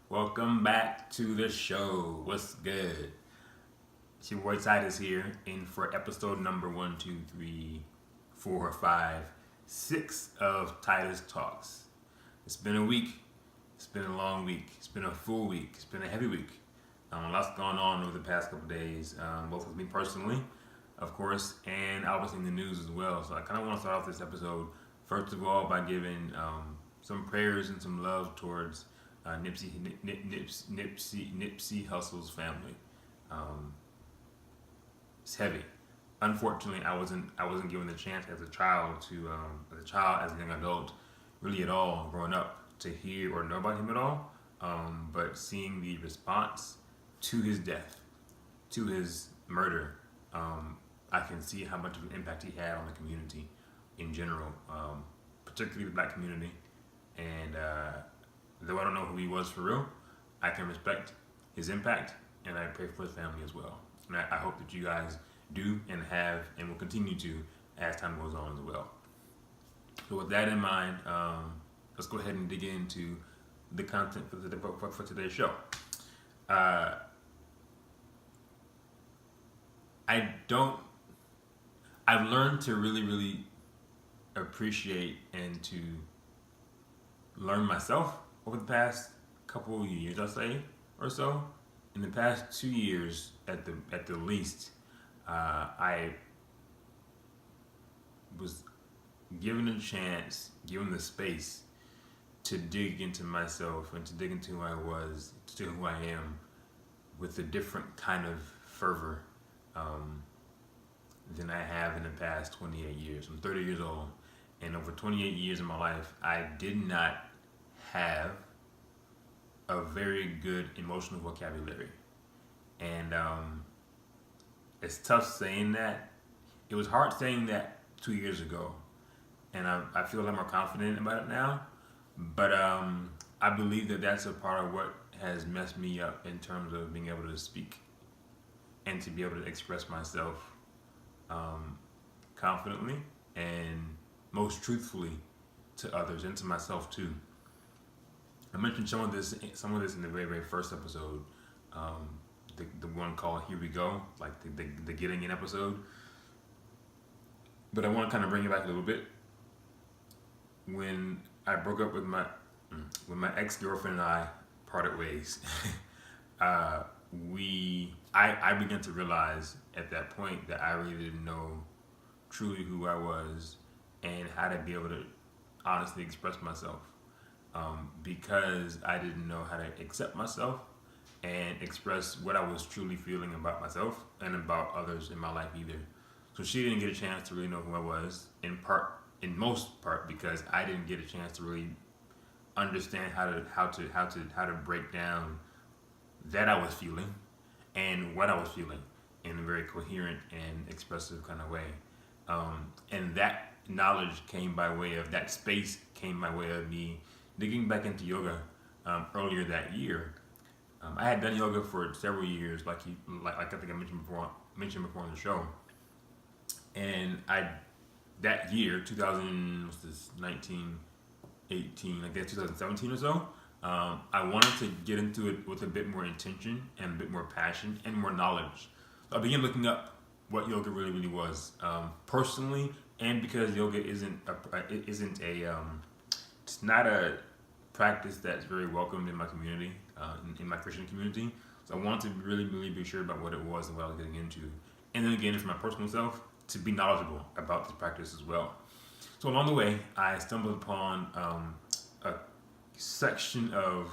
Welcome back to the show. What's good? It's your boy Titus here, in for episode number 1, 2, 3, 4, 5, 6 of Titus Talks. It's been a week. It's been a long week. It's been a full week. It's been a heavy week. Lots gone on over the past couple days, both with me personally, of course, and obviously in the news as well. So I kind of want to start off this episode, first of all, by giving some prayers and some love towards Nipsey Hussle's family. It's heavy. Unfortunately, I wasn't given the chance as a child, as a young adult, really at all, growing up, to hear or know about him at all. But seeing the response to his death, to his murder, I can see how much of an impact he had on the community in general, particularly the black community. And though I don't know who he was for real, I can respect his impact, and I pray for his family as well. And I hope that you guys do and have and will continue to as time goes on as well. So with that in mind, let's go ahead and dig into the content for today's show. I've learned to really appreciate and to learn myself over the past couple of years, I'll say, or so. In the past 2 years, at the least, I was given a chance, given the space to dig into myself and to dig into who I was, to who I am, with a different kind of fervor than I have in the past 28 years. I'm 30 years old, and over 28 years of my life, I did not have a very good emotional vocabulary. And it's tough saying that. It was hard saying that 2 years ago, and I feel a lot more confident about it now. But I believe that that's a part of what has messed me up in terms of being able to speak and to be able to express myself confidently and most truthfully to others and to myself too. I mentioned some of this in the very first episode, the one called "Here We Go," like the getting in episode. But I want to kind of bring it back a little bit. When I broke up with my ex-girlfriend and I parted ways, I began to realize at that point that I really didn't know truly who I was and how to be able to honestly express myself. Because I didn't know how to accept myself and express what I was truly feeling about myself and about others in my life either. So she didn't get a chance to really know who I was, in most part because I didn't get a chance to really understand how to break down that I was feeling and what I was feeling in a very coherent and expressive kind of way. And that knowledge came by way of, that space came by way of me digging back into yoga earlier that year. I had done yoga for several years, like I think I mentioned before on the show. And that year, 2019, 18, I guess 2017 or so, I wanted to get into it with a bit more intention and a bit more passion and more knowledge. So I began looking up what yoga really was, personally, and because yoga it's not a practice that's very welcomed in my community, in my Christian community. So I wanted to really be sure about what it was and what I was getting into. And then again, for my personal self, to be knowledgeable about this practice as well. So along the way, I stumbled upon a section of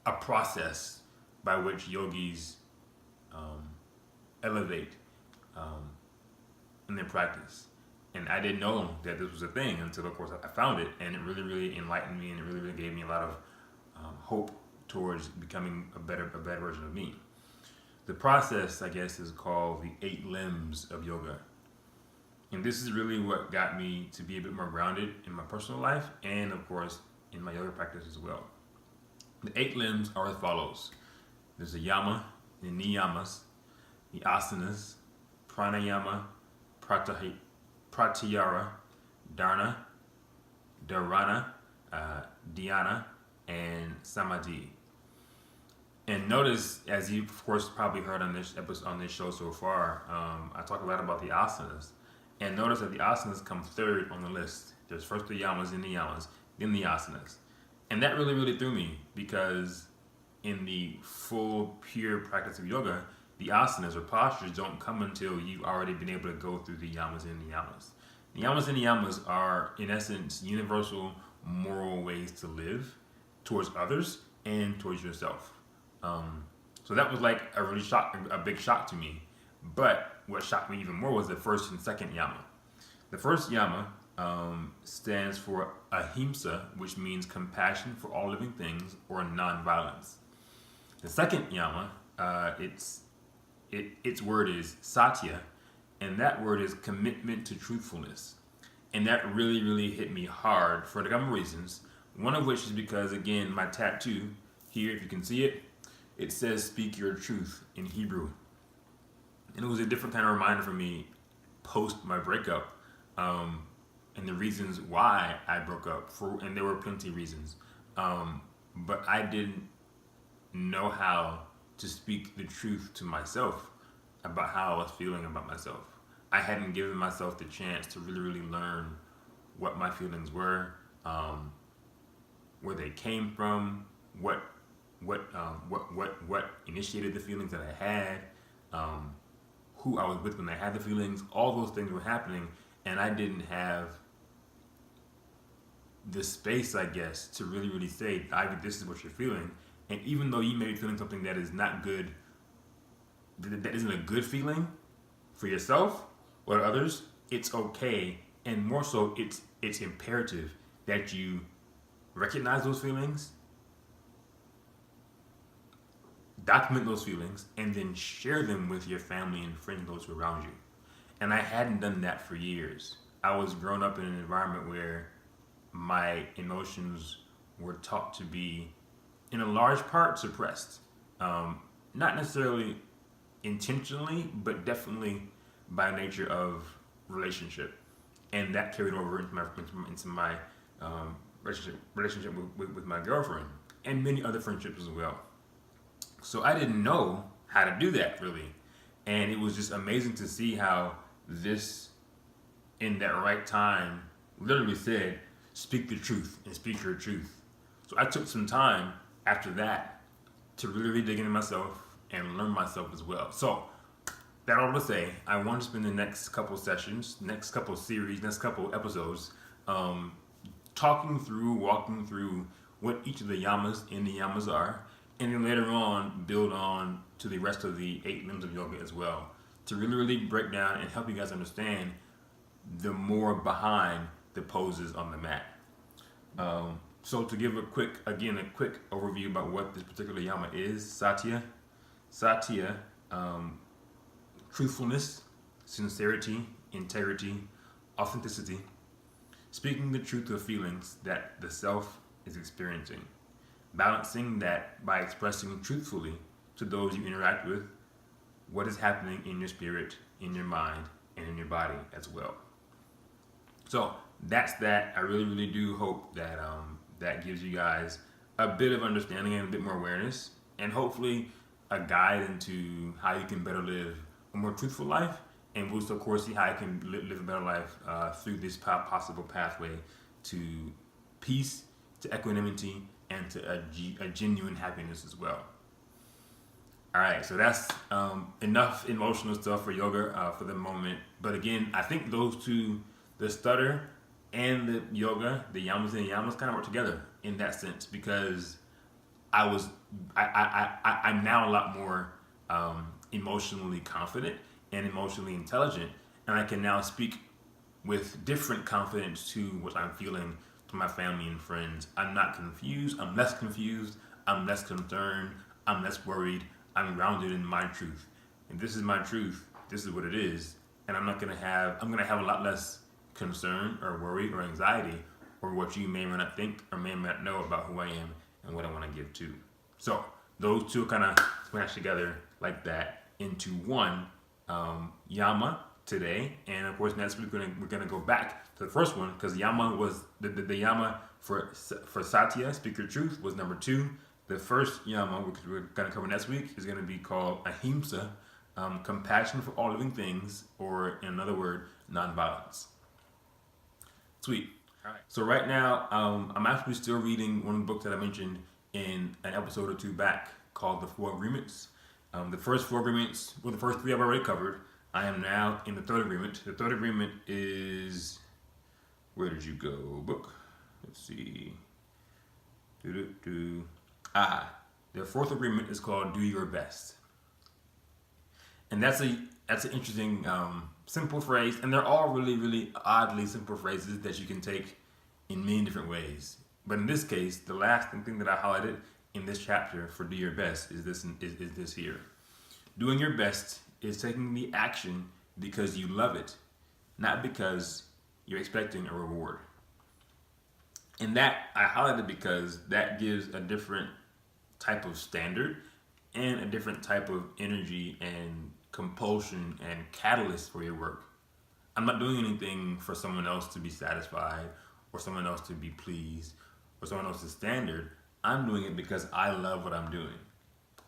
a process by which yogis elevate in their practice. And I didn't know that this was a thing until, of course, I found it, and it really, really enlightened me, and it really, really gave me a lot of hope towards becoming a better version of me. The process, I guess, is called the 8 limbs of yoga. And this is really what got me to be a bit more grounded in my personal life and, of course, in my yoga practice as well. The 8 limbs are as follows. There's the yama, the niyamas, the asanas, pranayama, pratyahara, dharana, dharana, dhyana, and samadhi. And notice, as you of course probably heard on this episode, on this show so far, I talk a lot about the asanas. And notice that the asanas come third on the list. There's first the yamas, then the yamas, then the asanas. And that really, really threw me, because in the full, pure practice of yoga, the asanas or postures don't come until you've already been able to go through the yamas and the yamas. The yamas and the yamas are, in essence, universal moral ways to live towards others and towards yourself. So that was like a big shock to me. But what shocked me even more was the first and second yama. The first yama stands for ahimsa, which means compassion for all living things or non-violence. The second yama, its word is satya, and that word is commitment to truthfulness. And that really, really hit me hard for a couple of reasons. One of which is because, again, my tattoo here, if you can see it, it says "Speak your truth" in Hebrew. And it was a different kind of reminder for me post my breakup, and the reasons why I broke up. And there were plenty of reasons, but I didn't know how to speak the truth to myself about how I was feeling about myself. I hadn't given myself the chance to really, really learn what my feelings were, where they came from, what initiated the feelings that I had, who I was with when I had the feelings. All those things were happening, and I didn't have the space, I guess, to really, really say, Ivy, this is what you're feeling. And even though you may be feeling something that is not good, that isn't a good feeling for yourself or others, it's okay. And more so, it's imperative that you recognize those feelings, document those feelings, and then share them with your family and friends, those who are around you. And I hadn't done that for years. I was grown up in an environment where my emotions were taught to be, in a large part, suppressed. Not necessarily intentionally, but definitely by nature of relationship. And that carried over into my relationship with my girlfriend, and many other friendships as well. So I didn't know how to do that, really. And it was just amazing to see how this, in that right time, literally said, speak the truth and speak your truth. So I took some time after that to really dig into myself and learn myself as well. So that all to say, I want to spend the next couple sessions, next couple series, next couple episodes, walking through what each of the yamas and the yamas are, and then later on build on to the rest of the 8 limbs of yoga as well, to really, really break down and help you guys understand the more behind the poses on the mat. So to give a quick overview about what this particular yama is: satya, truthfulness, sincerity, integrity, authenticity, speaking the truth of feelings that the self is experiencing, balancing that by expressing truthfully to those you interact with what is happening in your spirit, in your mind, and in your body as well. So that's that. I really, really do hope that that gives you guys a bit of understanding and a bit more awareness, and hopefully a guide into how you can better live a more truthful life, and we'll of course see how you can live a better life through this possible pathway to peace, to equanimity, and to a genuine happiness as well. All right, so that's enough emotional stuff for yoga for the moment. But again, I think those two, the stutter and the yoga, the yamas and the yamas, kind of work together in that sense, because I'm now a lot more emotionally confident and emotionally intelligent, and I can now speak with different confidence to what I'm feeling to my family and friends. I'm not confused. I'm less confused. I'm less concerned. I'm less worried. I'm grounded in my truth. And this is my truth. This is what it is. And I'm gonna have a lot less concern or worry or anxiety or what you may or may not think or may or may not know about who I am and what I want to give to. So those two kind of smash together like that into one Yama today, and of course next week we're gonna go back to the first one because Yama was the Yama for Satya, speak your truth, was number 2. The first Yama, which we're gonna cover next week, is gonna be called Ahimsa, compassion for all living things, or in another word, nonviolence. Sweet. All right. So right now, I'm actually still reading one of the books that I mentioned in an episode or 2 back called The 4 Agreements. The first 4 agreements, well, the first 3 I've already covered. I am now in the 3rd agreement. The 3rd agreement is, where did you go, book? Let's see. The 4th agreement is called Do Your Best. And that's an interesting, simple phrase, and they're all really, really oddly simple phrases that you can take in many different ways. But in this case, the last thing that I highlighted in this chapter for Do Your Best is this here. Doing your best is taking the action because you love it, not because you're expecting a reward. And that I highlighted because that gives a different type of standard and a different type of energy and compulsion and catalyst for your work. I'm not doing anything for someone else to be satisfied or someone else to be pleased or someone else's standard. I'm doing it because I love what I'm doing.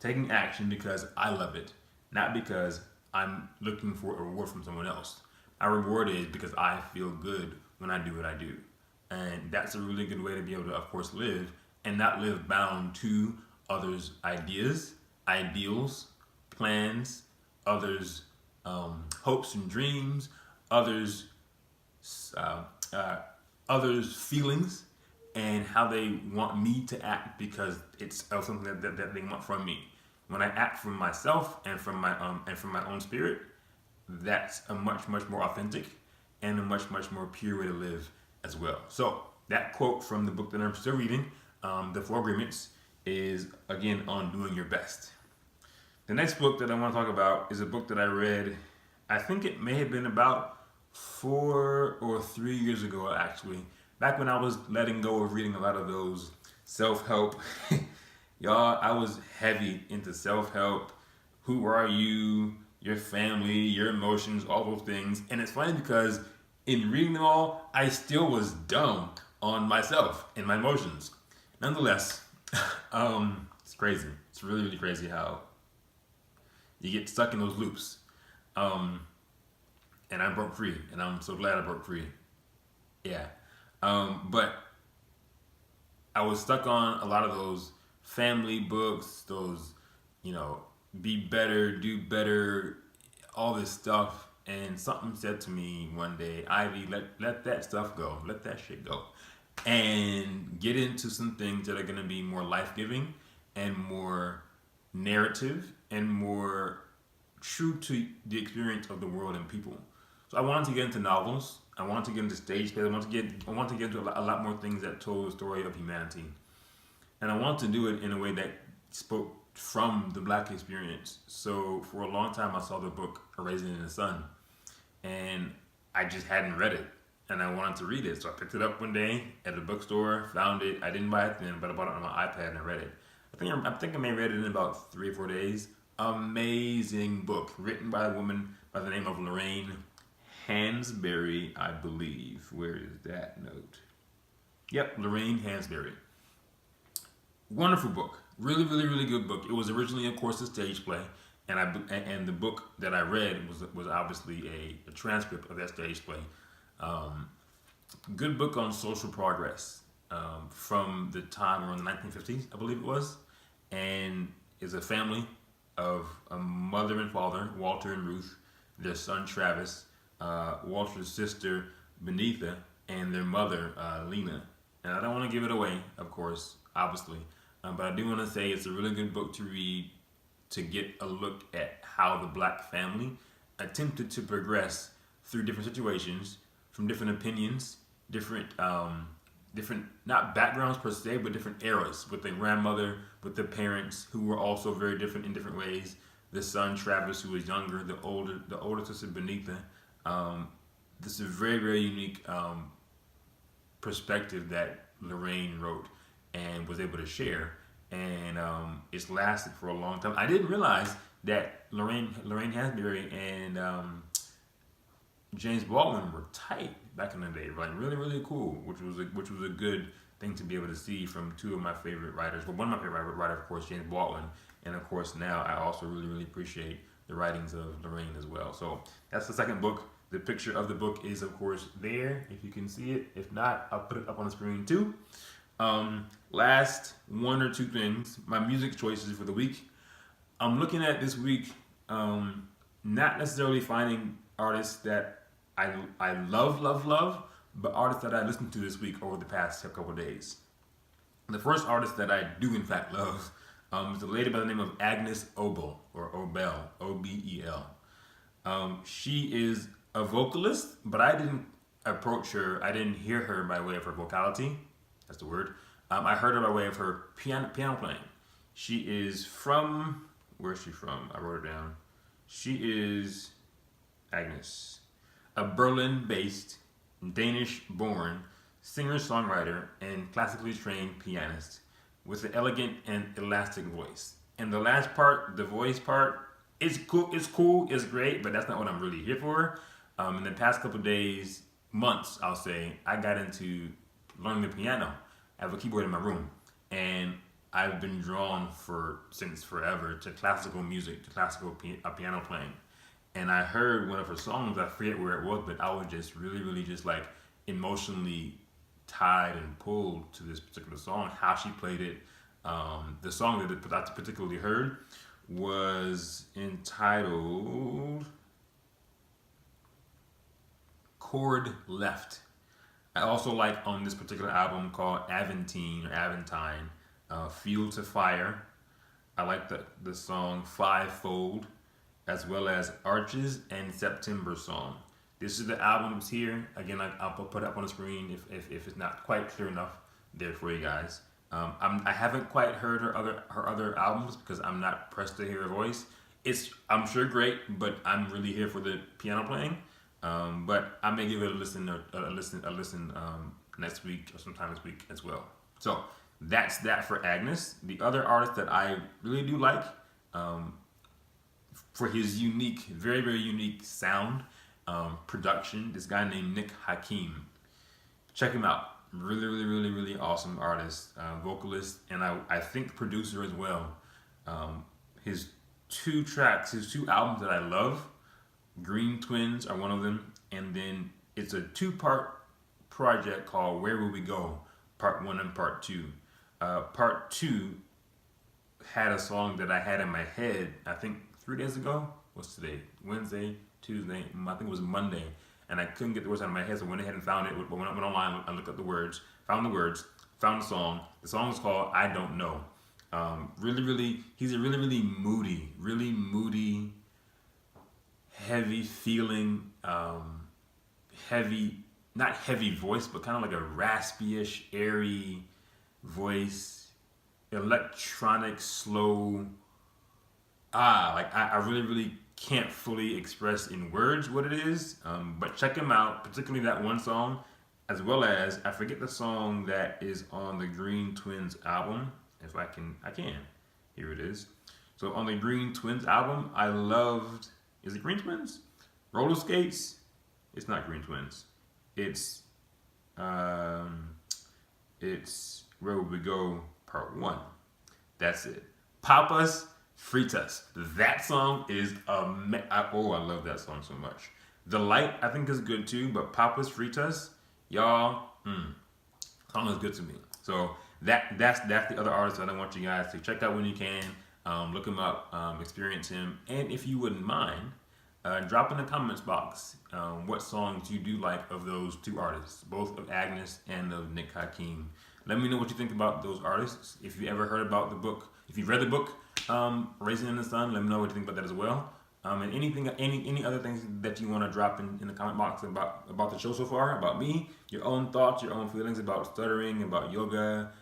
Taking action because I love it, not because I'm looking for a reward from someone else. My reward is because I feel good when I do what I do. And that's a really good way to be able to, of course, live and not live bound to others' ideas, ideals, plans, others' hopes and dreams, others' feelings, and how they want me to act because it's something that they want from me. When I act from myself and from my own spirit, that's a much more authentic and a much more pure way to live as well. So that quote from the book that I'm still reading, The 4 Agreements, is again on doing your best. The next book that I want to talk about is a book that I read, I think it may have been about 4 or 3 years ago actually, back when I was letting go of reading a lot of those self-help. Y'all, I was heavy into self-help. Who are you? Your family, your emotions, all those things. And it's funny because in reading them all, I still was dumb on myself and my emotions. Nonetheless, it's crazy. It's really, really crazy how you get stuck in those loops. And I broke free, and I'm so glad I broke free. Yeah. But I was stuck on a lot of those family books, those, be better, do better, all this stuff. And something said to me one day, Ivy, let that stuff go. Let that shit go. And get into some things that are going to be more life-giving and more narrative and more true to the experience of the world and people. So I wanted to get into novels. I wanted to get into stage plays. I wanted to get into a lot more things that told the story of humanity. And I wanted to do it in a way that spoke from the Black experience. So for a long time, I saw the book A Raisin in the Sun, and I just hadn't read it, and I wanted to read it. So I picked it up one day at a bookstore, found it. I didn't buy it then, but I bought it on my iPad and I read it. I think I may have read it in about 3 or 4 days. Amazing book, written by a woman by the name of Lorraine Hansberry, I believe. Where is that note? Yep, Lorraine Hansberry. Wonderful book. Really, really, really good book. It was originally, of course, a stage play, and the book that I read was obviously a transcript of that stage play. Good book on social progress from the time around the 1950s, I believe it was, and is a family of a mother and father, Walter and Ruth, their son Travis, Walter's sister Benitha, and their mother Lena. And I don't want to give it away, of course, obviously, but I do want to say it's a really good book to read to get a look at how the Black family attempted to progress through different situations, from different opinions, different not backgrounds per se, but different eras, with the grandmother, with the parents who were also very different in different ways. The son Travis, who was younger, the older sister Benitha. This is a very, very unique perspective that Lorraine wrote and was able to share, and it's lasted for a long time. I didn't realize that Lorraine Hansberry and James Baldwin were tight back in the day, like really, really cool, which was a good thing to be able to see from two of my favorite writers. Well, one of my favorite writers, of course, James Baldwin, and of course now I also really, really appreciate the writings of Lorraine as well. So that's the second book. The picture of the book is, of course, there if you can see it. If not, I'll put it up on the screen too. Last one or two things, my music choices for the week. I'm looking at this week, not necessarily finding artists that I love, but artists that I listened to this week over the past couple of days. The first artist that I do in fact love is a lady by the name of Agnes Obel, or Obel, Obel. She is a vocalist, but I didn't approach her. I didn't hear her by way of her vocality. That's the word. I heard her by way of her piano playing. She is from, where's she from? I wrote it down. She is Agnes, a Berlin-based, Danish-born singer-songwriter and classically trained pianist with an elegant and elastic voice. And the last part, the voice part, is cool. It's great, but that's not what I'm really here for. In the past couple of days, months, I'll say, I got into learning the piano. I have a keyboard in my room, and I've been drawn since forever to classical music, to classical piano playing. And I heard one of her songs, I forget where it was, but I was just really, really just like emotionally tied and pulled to this particular song, how she played it. The song that I particularly heard was entitled Chord Left. I also like on this particular album called Aventine, Fuel to Fire. I like the song Fivefold, as well as Arches and September Song. This is the albums here. Again, I'll put it up on the screen if it's not quite clear enough there for you guys. I haven't quite heard her other albums because I'm not pressed to hear her voice. I'm sure great, but I'm really here for the piano playing. But I may give it a listen next week or sometime this week as well. So that's that for Agnes. The other artist that I really do like, for his unique, very, very unique sound, production, this guy named Nick Hakim. Check him out. Really, really, really, really awesome artist, vocalist, and I think producer as well. His two albums that I love, Green Twins are one of them, and then it's a 2-part project called Where Will We Go? Part 1 and Part 2. Part 2 had a song that I had in my head, I think 3 days ago. What's today? Wednesday, Tuesday, I think it was Monday. And I couldn't get the words out of my head, so I went ahead and found it. But when I went online, I looked up the words, found the song. The song is called I Don't Know. He's a really, really moody, heavy feeling, not heavy voice, but kind of like a raspy-ish, airy voice, electronic, slow. I really, really can't fully express in words what it is, but check him out, particularly that one song, as well as, I forget the song that is on the Green Twins album. If I can, here it is. So on the Green Twins album, I loved, is it Green Twins? Roller Skates? It's not Green Twins. It's Where Will We Go? Part 1. That's it. Papas Fritas. That song is I love that song so much. The Light, I think, is good too, but Papas Fritas, y'all, song is good to me. So that's the other artist that I want you guys to check out when you can. Look him up, experience him, and if you wouldn't mind, drop in the comments box what songs you do like of those two artists, both of Agnes and of Nick Hakim. Let me know what you think about those artists. If you ever heard about the book, if you've read the book, Raisin in the Sun, let me know what you think about that as well. And any other things that you want to drop in the comment box about the show so far, about me, your own thoughts, your own feelings about stuttering, about yoga,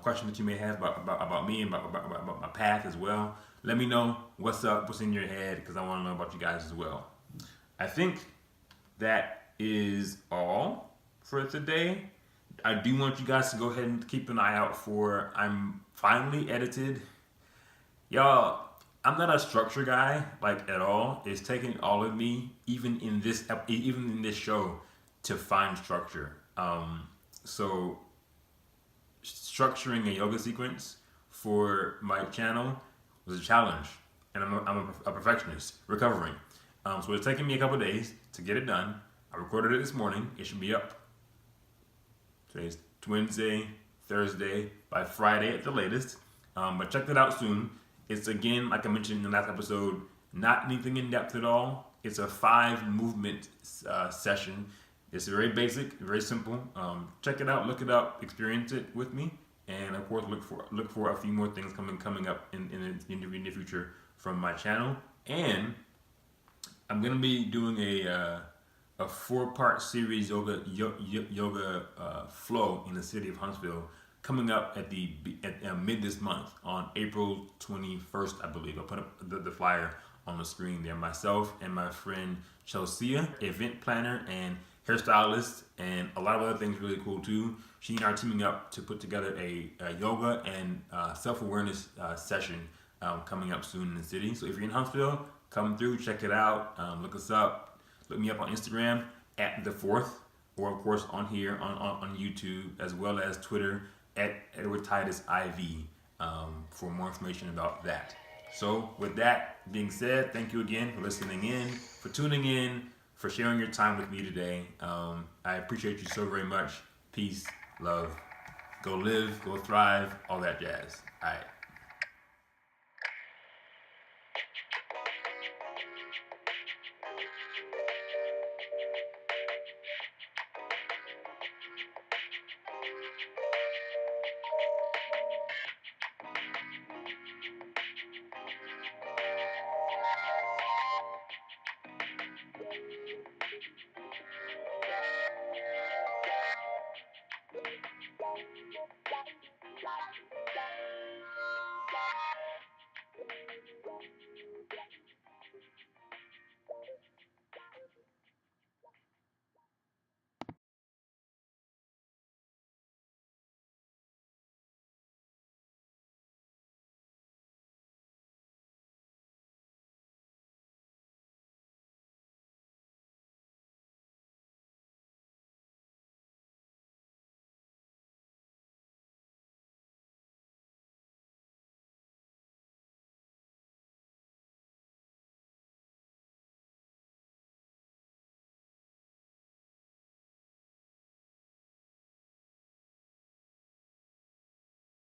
questions that you may have about me and about my path as well. Let me know what's up, what's in your head, because I want to know about you guys as well. I think that is all for today. I do want you guys to go ahead and keep an eye out for, I'm finally edited. Y'all, I'm not a structure guy like at all. It's taking all of me, even in this show, to find structure. So structuring a yoga sequence for my channel was a challenge, and I'm a perfectionist, recovering. So it's taken me a couple days to get it done. I recorded it this morning. It should be up. Today's Wednesday, Thursday, by Friday at the latest. But check that out soon. It's, again, like I mentioned in the last episode, not anything in depth at all. It's a 5 movement session. It's very basic, very simple. Check it out, look it up, experience it with me, and of course look for a few more things coming up in the near future from my channel. And I'm gonna be doing a 4-part series yoga flow in the city of Huntsville, coming up at mid this month on April 21st, I believe. I'll put up the flyer on the screen there. Myself and my friend Chelsea, event planner and hairstylist, and a lot of other things really cool too. She and I are teaming up to put together a yoga and self-awareness session coming up soon in the city. So if you're in Huntsville, come through, check it out, look us up, look me up on Instagram at The Fourth, or of course on here on YouTube, as well as Twitter at Edward Titus IV for more information about that. So with that being said, thank you again for listening in, for tuning in, for sharing your time with me today. I appreciate you so very much. Peace, love, go live, go thrive, all that jazz. All right.